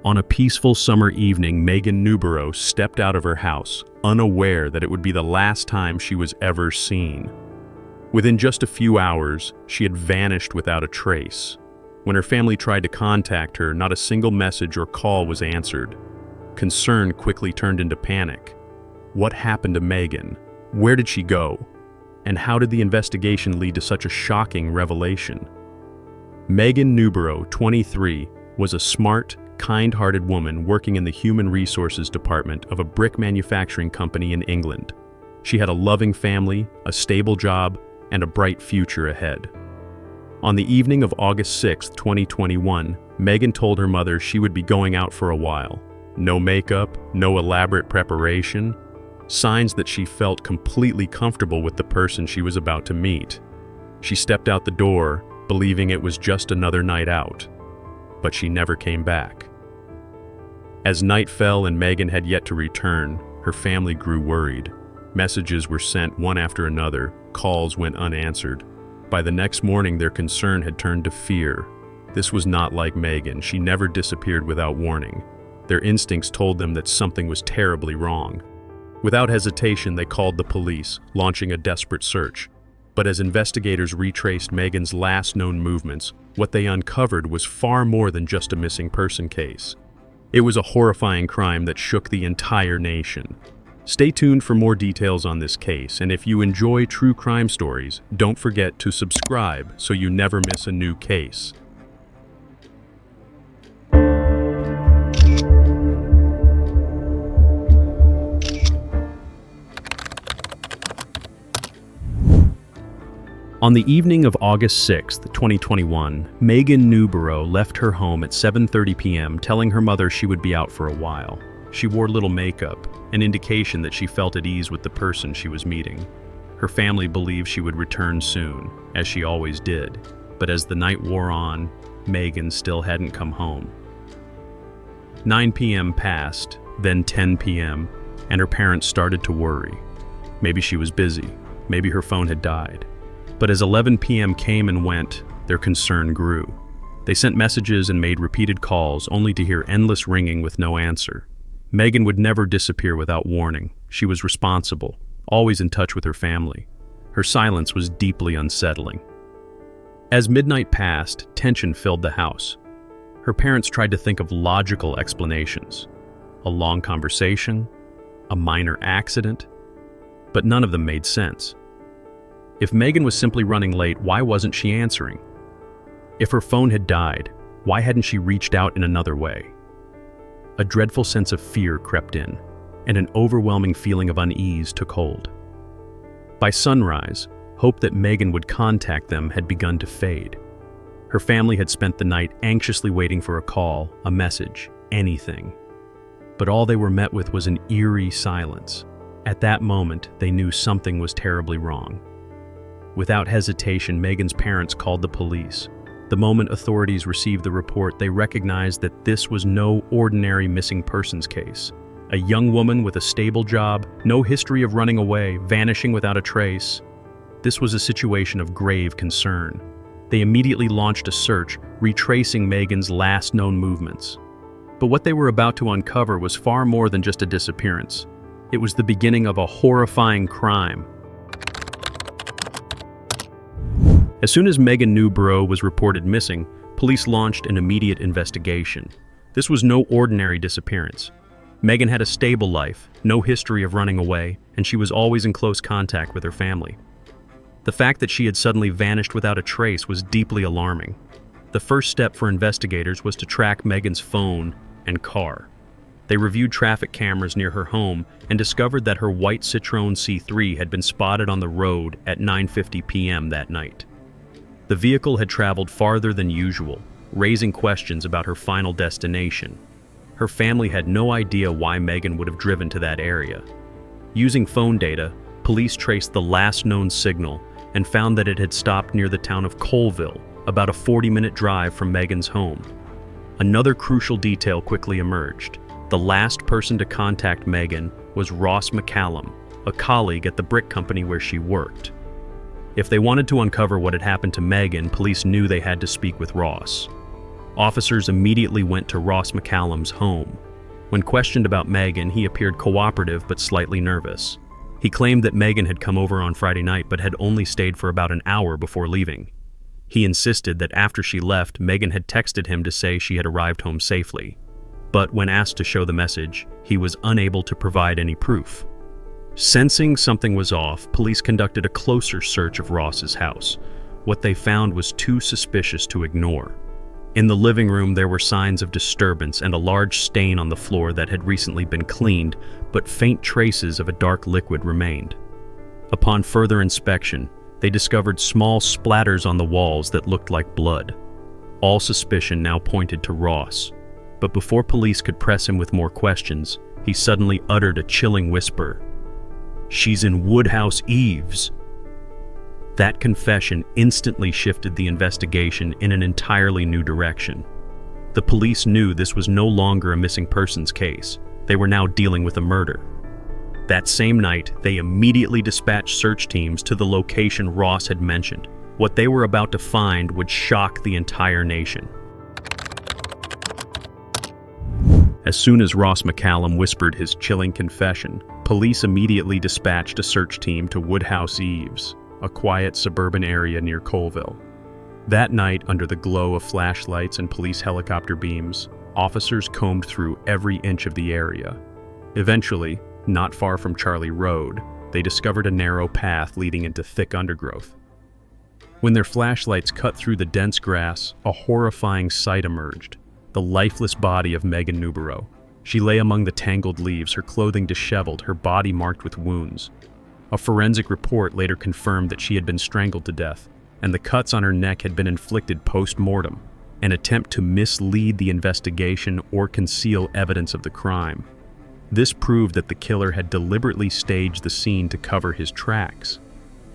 On a peaceful summer evening, Megan Newborough stepped out of her house, unaware that it would be the last time she was ever seen. Within just a few hours, she had vanished without a trace. When her family tried to contact her, not a single message or call was answered. Concern quickly turned into panic. What happened to Megan? Where did she go? And how did the investigation lead to such a shocking revelation? Megan Newborough, 23, was a smart, kind-hearted woman working in the human resources department of a brick manufacturing company in England. She had a loving family, a stable job, and a bright future ahead. On the evening of August 6, 2021, Megan told her mother she would be going out for a while. No makeup, no elaborate preparation, signs that she felt completely comfortable with the person she was about to meet. She stepped out the door, believing it was just another night out, but she never came back. As night fell and Megan had yet to return, her family grew worried. Messages were sent one after another, calls went unanswered. By the next morning, their concern had turned to fear. This was not like Megan. She never disappeared without warning. Their instincts told them that something was terribly wrong. Without hesitation, they called the police, launching a desperate search. But as investigators retraced Megan's last known movements, what they uncovered was far more than just a missing person case. It was a horrifying crime that shook the entire nation. Stay tuned for more details on this case, and if you enjoy true crime stories, don't forget to subscribe so you never miss a new case. On the evening of August 6, 2021, Megan Newborough left her home at 7:30 p.m., telling her mother she would be out for a while. She wore little makeup, an indication that she felt at ease with the person she was meeting. Her family believed she would return soon, as she always did, but as the night wore on, Megan still hadn't come home. 9 p.m. passed, then 10 p.m., and her parents started to worry. Maybe she was busy, maybe her phone had died. But as 11 p.m. came and went, their concern grew. They sent messages and made repeated calls, only to hear endless ringing with no answer. Megan would never disappear without warning. She was responsible, always in touch with her family. Her silence was deeply unsettling. As midnight passed, tension filled the house. Her parents tried to think of logical explanations. A long conversation, a minor accident, but none of them made sense. If Megan was simply running late, why wasn't she answering? If her phone had died, why hadn't she reached out in another way? A dreadful sense of fear crept in, and an overwhelming feeling of unease took hold. By sunrise, hope that Megan would contact them had begun to fade. Her family had spent the night anxiously waiting for a call, a message, anything. But all they were met with was an eerie silence. At that moment, they knew something was terribly wrong. Without hesitation, Megan's parents called the police. The moment authorities received the report, they recognized that this was no ordinary missing persons case. A young woman with a stable job, no history of running away, vanishing without a trace. This was a situation of grave concern. They immediately launched a search, retracing Megan's last known movements. But what they were about to uncover was far more than just a disappearance. It was the beginning of a horrifying crime. As soon as Megan Newborough was reported missing, police launched an immediate investigation. This was no ordinary disappearance. Megan had a stable life, no history of running away, and she was always in close contact with her family. The fact that she had suddenly vanished without a trace was deeply alarming. The first step for investigators was to track Megan's phone and car. They reviewed traffic cameras near her home and discovered that her white Citroën C3 had been spotted on the road at 9:50 p.m. that night. The vehicle had traveled farther than usual, raising questions about her final destination. Her family had no idea why Megan would have driven to that area. Using phone data, police traced the last known signal and found that it had stopped near the town of Colville, about a 40-minute drive from Megan's home. Another crucial detail quickly emerged. The last person to contact Megan was Ross McCallum, a colleague at the brick company where she worked. If they wanted to uncover what had happened to Megan, police knew they had to speak with Ross. Officers immediately went to Ross McCallum's home. When questioned about Megan, he appeared cooperative but slightly nervous. He claimed that Megan had come over on Friday night but had only stayed for about an hour before leaving. He insisted that after she left, Megan had texted him to say she had arrived home safely. But when asked to show the message, he was unable to provide any proof. Sensing something was off, police conducted a closer search of Ross's house. What they found was too suspicious to ignore. In the living room, there were signs of disturbance and a large stain on the floor that had recently been cleaned, but faint traces of a dark liquid remained. Upon further inspection, they discovered small splatters on the walls that looked like blood. All suspicion now pointed to Ross. But before police could press him with more questions, he suddenly uttered a chilling whisper. "She's in Woodhouse Eaves." That confession instantly shifted the investigation in an entirely new direction. The police knew this was no longer a missing persons case. They were now dealing with a murder. That same night, they immediately dispatched search teams to the location Ross had mentioned. What they were about to find would shock the entire nation. As soon as Ross McCallum whispered his chilling confession, police immediately dispatched a search team to Woodhouse Eaves, a quiet suburban area near Colville. That night, under the glow of flashlights and police helicopter beams, officers combed through every inch of the area. Eventually, not far from Charlie Road, they discovered a narrow path leading into thick undergrowth. When their flashlights cut through the dense grass, a horrifying sight emerged: the lifeless body of Megan Newborough. She lay among the tangled leaves, her clothing disheveled, her body marked with wounds. A forensic report later confirmed that she had been strangled to death, and the cuts on her neck had been inflicted post-mortem, an attempt to mislead the investigation or conceal evidence of the crime. This proved that the killer had deliberately staged the scene to cover his tracks.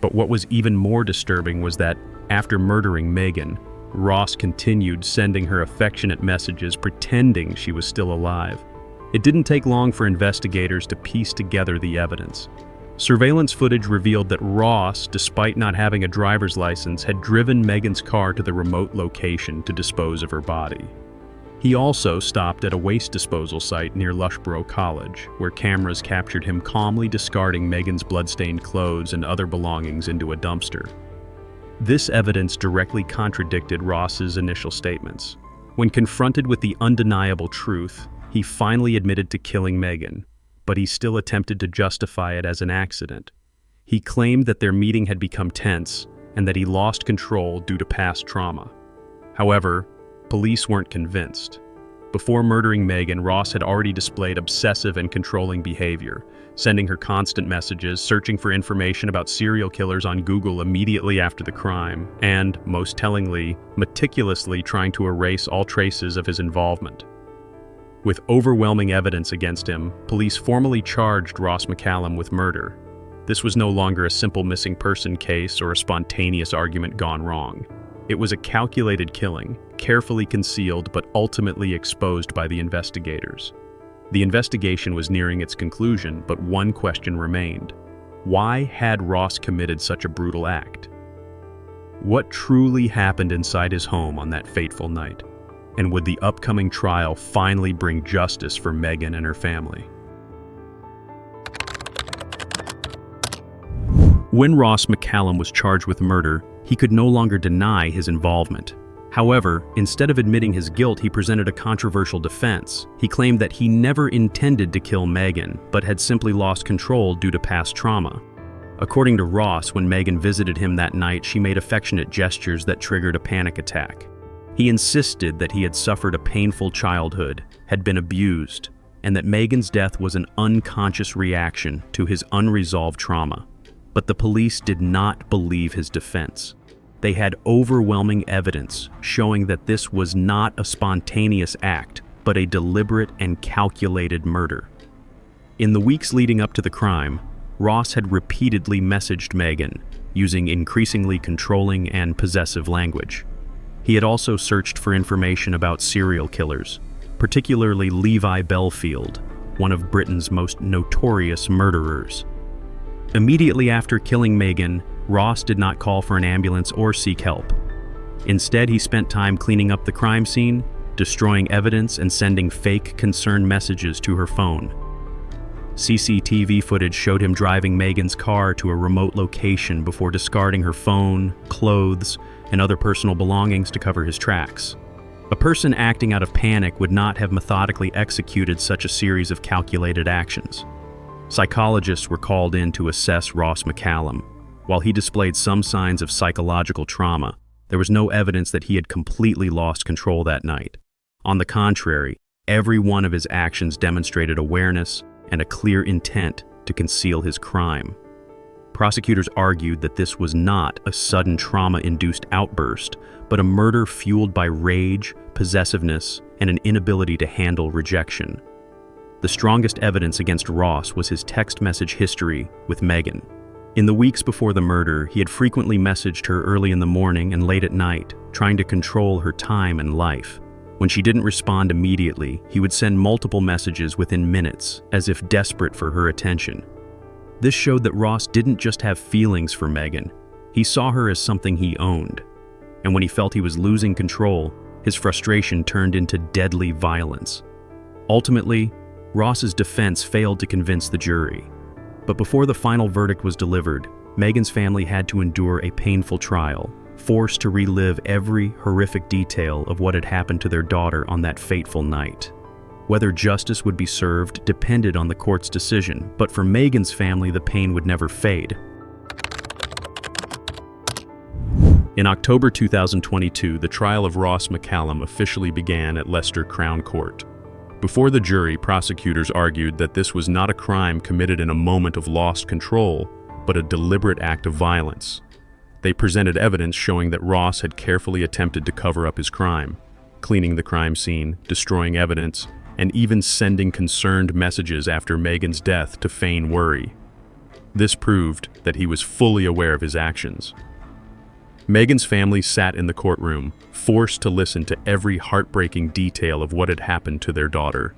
But what was even more disturbing was that, after murdering Megan, Ross continued sending her affectionate messages pretending she was still alive. It didn't take long for investigators to piece together the evidence. Surveillance footage revealed that Ross, despite not having a driver's license, had driven Megan's car to the remote location to dispose of her body. He also stopped at a waste disposal site near Loughborough College, where cameras captured him calmly discarding Megan's blood-stained clothes and other belongings into a dumpster. This evidence directly contradicted Ross's initial statements. When confronted with the undeniable truth, he finally admitted to killing Megan, but he still attempted to justify it as an accident. He claimed that their meeting had become tense and that he lost control due to past trauma. However, police weren't convinced. Before murdering Megan, Ross had already displayed obsessive and controlling behavior, sending her constant messages, searching for information about serial killers on Google immediately after the crime, and, most tellingly, meticulously trying to erase all traces of his involvement. With overwhelming evidence against him, police formally charged Ross McCallum with murder. This was no longer a simple missing person case or a spontaneous argument gone wrong. It was a calculated killing, carefully concealed but ultimately exposed by the investigators. The investigation was nearing its conclusion, but one question remained. Why had Ross committed such a brutal act? What truly happened inside his home on that fateful night? And would the upcoming trial finally bring justice for Megan and her family? When Ross McCallum was charged with murder, he could no longer deny his involvement. However, instead of admitting his guilt, he presented a controversial defense. He claimed that he never intended to kill Megan, but had simply lost control due to past trauma. According to Ross, when Megan visited him that night, she made affectionate gestures that triggered a panic attack. He insisted that he had suffered a painful childhood, had been abused, and that Megan's death was an unconscious reaction to his unresolved trauma. But the police did not believe his defense. They had overwhelming evidence showing that this was not a spontaneous act, but a deliberate and calculated murder. In the weeks leading up to the crime, Ross had repeatedly messaged Megan, using increasingly controlling and possessive language. He had also searched for information about serial killers, particularly Levi Belfield, one of Britain's most notorious murderers. Immediately after killing Megan, Ross did not call for an ambulance or seek help. Instead, he spent time cleaning up the crime scene, destroying evidence, and sending fake concerned messages to her phone. CCTV footage showed him driving Megan's car to a remote location before discarding her phone, clothes, and other personal belongings to cover his tracks. A person acting out of panic would not have methodically executed such a series of calculated actions. Psychologists were called in to assess Ross McCallum. While he displayed some signs of psychological trauma, there was no evidence that he had completely lost control that night. On the contrary, every one of his actions demonstrated awareness and a clear intent to conceal his crime. Prosecutors argued that this was not a sudden trauma-induced outburst, but a murder fueled by rage, possessiveness, and an inability to handle rejection. The strongest evidence against Ross was his text message history with Megan. In the weeks before the murder, he had frequently messaged her early in the morning and late at night, trying to control her time and life. When she didn't respond immediately, he would send multiple messages within minutes, as if desperate for her attention. This showed that Ross didn't just have feelings for Megan. He saw her as something he owned. And when he felt he was losing control, his frustration turned into deadly violence. Ultimately, Ross's defense failed to convince the jury. But before the final verdict was delivered, Megan's family had to endure a painful trial, forced to relive every horrific detail of what had happened to their daughter on that fateful night. Whether justice would be served depended on the court's decision, but for Megan's family, the pain would never fade. In October 2022, the trial of Ross McCallum officially began at Leicester Crown Court. Before the jury, prosecutors argued that this was not a crime committed in a moment of lost control, but a deliberate act of violence. They presented evidence showing that Ross had carefully attempted to cover up his crime, cleaning the crime scene, destroying evidence, and even sending concerned messages after Megan's death to feign worry. This proved that he was fully aware of his actions. Megan's family sat in the courtroom, forced to listen to every heartbreaking detail of what had happened to their daughter.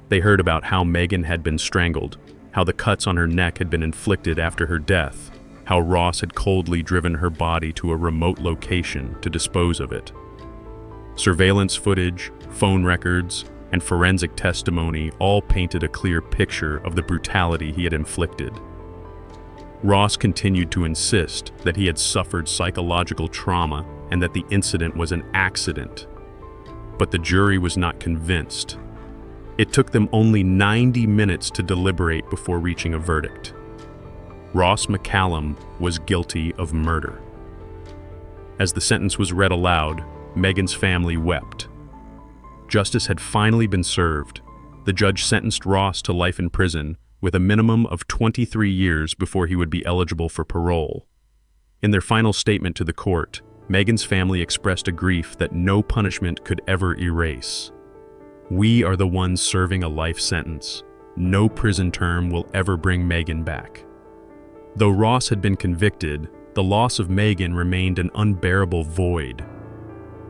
They heard about how Megan had been strangled, how the cuts on her neck had been inflicted after her death, how Ross had coldly driven her body to a remote location to dispose of it. Surveillance footage, phone records, and forensic testimony all painted a clear picture of the brutality he had inflicted. Ross continued to insist that he had suffered psychological trauma and that the incident was an accident. But the jury was not convinced. It took them only 90 minutes to deliberate before reaching a verdict. Ross McCallum was guilty of murder. As the sentence was read aloud, Megan's family wept. Justice had finally been served. The judge sentenced Ross to life in prison, with a minimum of 23 years before he would be eligible for parole. In their final statement to the court, Megan's family expressed a grief that no punishment could ever erase. "We are the ones serving a life sentence. No prison term will ever bring Megan back." Though Ross had been convicted, the loss of Megan remained an unbearable void.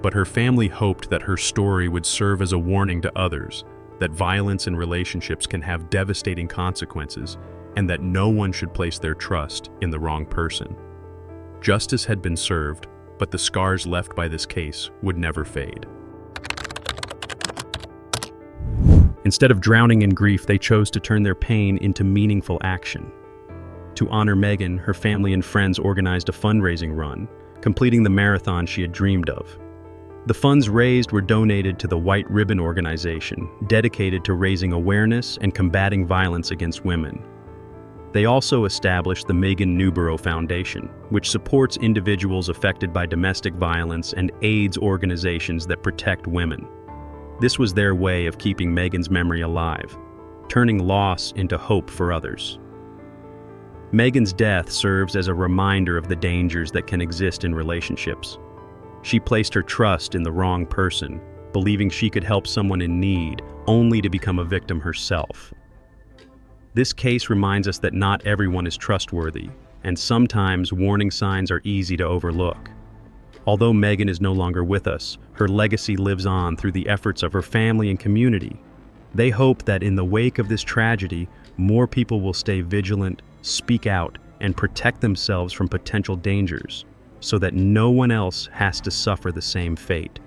But her family hoped that her story would serve as a warning to others, that violence in relationships can have devastating consequences, and that no one should place their trust in the wrong person. Justice had been served, but the scars left by this case would never fade. Instead of drowning in grief, they chose to turn their pain into meaningful action. To honor Megan, her family and friends organized a fundraising run, completing the marathon she had dreamed of. The funds raised were donated to the White Ribbon organization, dedicated to raising awareness and combating violence against women. They also established the Megan Newborough Foundation, which supports individuals affected by domestic violence and aids organizations that protect women. This was their way of keeping Megan's memory alive, turning loss into hope for others. Megan's death serves as a reminder of the dangers that can exist in relationships. She placed her trust in the wrong person, believing she could help someone in need, only to become a victim herself. This case reminds us that not everyone is trustworthy, and sometimes warning signs are easy to overlook. Although Megan is no longer with us, her legacy lives on through the efforts of her family and community. They hope that in the wake of this tragedy, more people will stay vigilant, speak out, and protect themselves from potential dangers, so that no one else has to suffer the same fate.